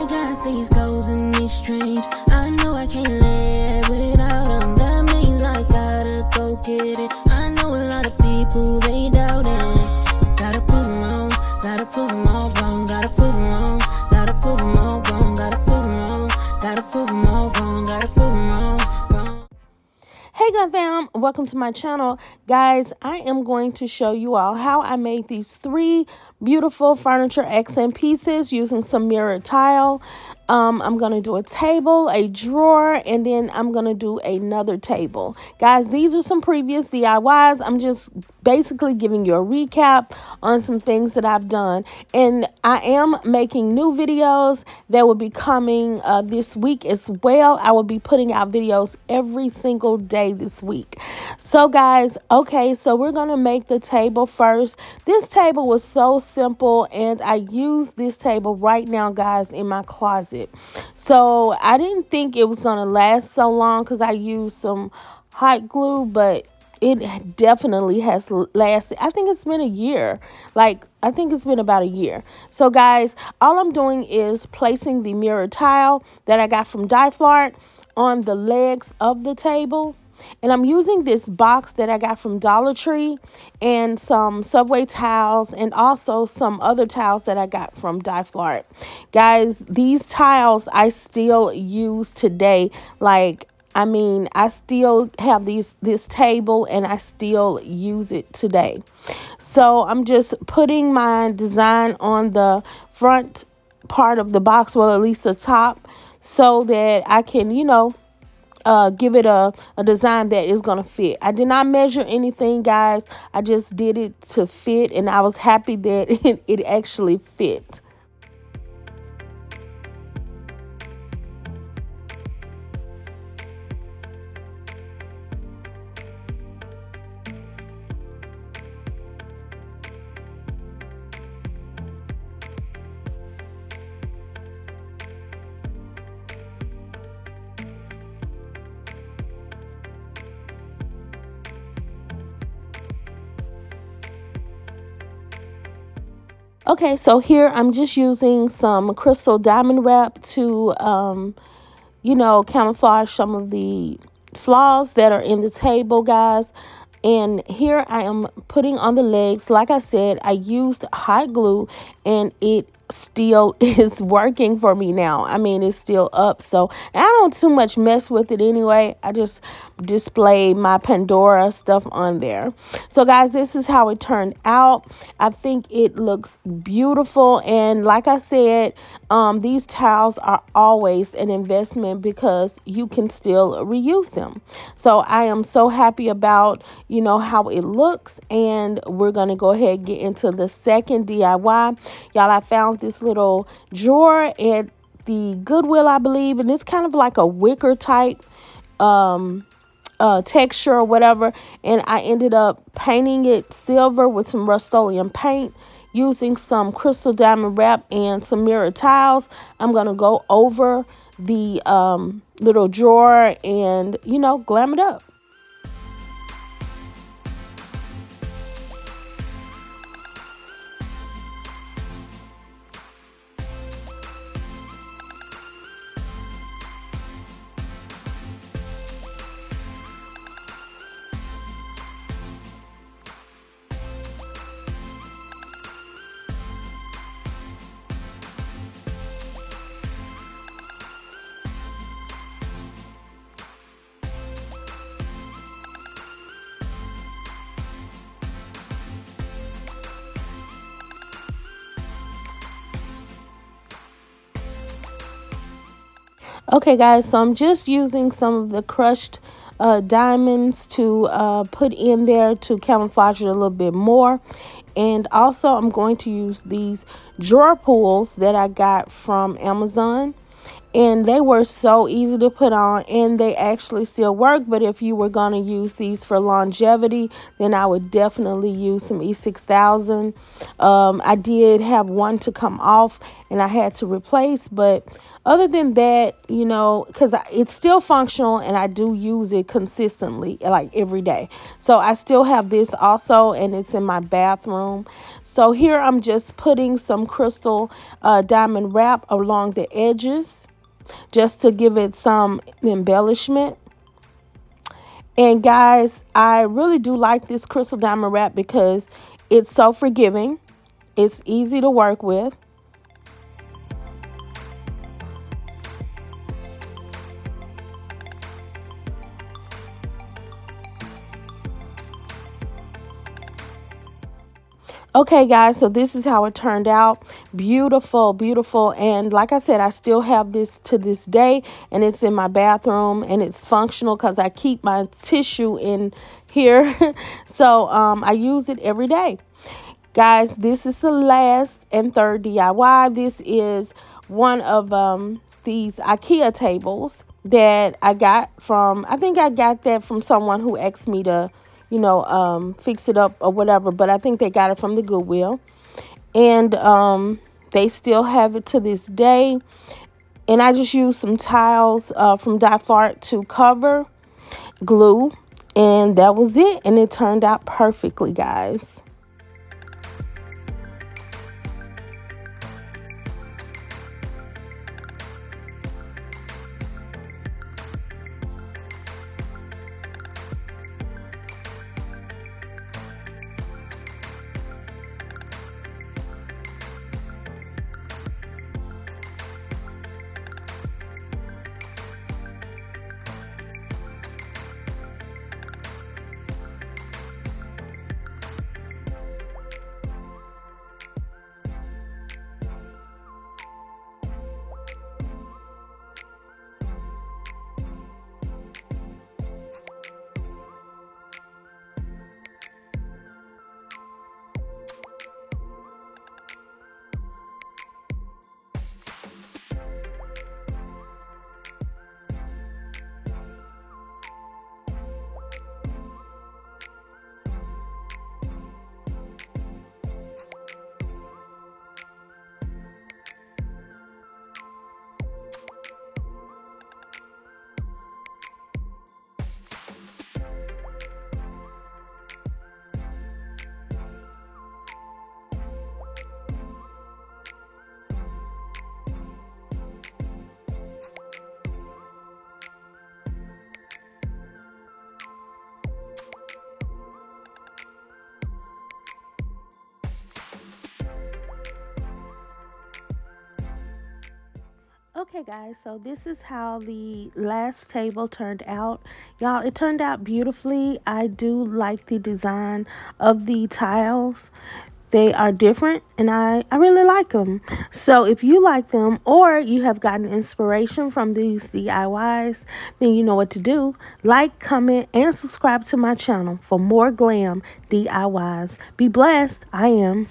got these goals and these dreams. I know I can't live without them. That means I gotta go get it. I know a lot of people, they doubt it. Gotta prove them wrong, gotta prove them all wrong. Gotta prove them wrong, gotta prove them all wrong. Gotta prove them wrong, gotta prove them all wrong. Gotta prove them wrong, wrong. Hey Glam fam, welcome to my channel. Guys, I am going to show you all how I made these 3 beautiful furniture accent pieces using some mirrored tile. I'm going to do a table, a drawer, and then I'm going to do another table. Guys, these are some previous DIYs. I'm just basically giving you a recap on some things that I've done. And I am making new videos that will be coming this week as well. I will be putting out videos every single day this week. So guys, okay, so we're going to make the table first. This table was so simple, and I use this table right now, guys, in my closet. So I didn't think it was going to last so long because I used some hot glue, but it definitely has lasted. I think it's been a year. I think it's been about a year. So guys, all I'm doing is placing the mirror tile that I got from Dyflart on the legs of the table. And I'm using this box that I got from Dollar Tree and some Subway tiles and also some other tiles that I got from Dyflart. Guys, these tiles I still use today. I still have this table and I still use it today. So I'm just putting my design on the front part of the box, well, at least the top, so that I can, give it a design that is going to fit. I did not measure anything, guys. I just did it to fit, and I was happy that it actually fit. Okay, so here I'm just using some crystal diamond wrap to, camouflage some of the flaws that are in the table, guys. And here I am putting on the legs. Like I said, I used hot glue and it still is working for me now. I mean, it's still up. So I don't too much mess with it anyway. I just display my Pandora stuff on there. So guys, this is how it turned out. I think it looks beautiful. And like I said, these tiles are always an investment because you can still reuse them. So I am so happy about, how it looks. And we're going to go ahead and get into the second DIY. Y'all, I found this little drawer at the Goodwill, I believe. And it's kind of like a wicker type texture or whatever. And I ended up painting it silver with some Rust-Oleum paint, using some crystal diamond wrap and some mirror tiles. I'm going to go over the little drawer and, glam it up. Okay guys, so I'm just using some of the crushed diamonds to put in there to camouflage it a little bit more. And also I'm going to use these drawer pulls that I got from Amazon. And they were so easy to put on, and they actually still work. But if you were going to use these for longevity, then I would definitely use some E6000. I did have one to come off and I had to replace, but other than that, because it's still functional and I do use it consistently, like every day. So I still have this also, and it's in my bathroom. So here I'm just putting some crystal diamond wrap along the edges just to give it some embellishment. And guys, I really do like this crystal diamond wrap because it's so forgiving. It's easy to work with. Okay, guys, so this is how it turned out. Beautiful, beautiful. And like I said, I still have this to this day, and it's in my bathroom, and it's functional because I keep my tissue in here. So I use it every day. Guys, this is the last and third DIY. This is one of these IKEA tables that I got from, I think I got that from someone who asked me to, fix it up or whatever, but I think they got it from the Goodwill. And they still have it to this day. And I just used some tiles from Fart to cover, glue, and that was it. And it turned out perfectly, guys. Okay, guys, so this is how the last table turned out. Y'all, it turned out beautifully. I do like the design of the tiles. They are different, and I really like them. So if you like them, or you have gotten inspiration from these DIYs, then you know what to do. Like, comment, and subscribe to my channel for more glam DIYs. Be blessed. I am.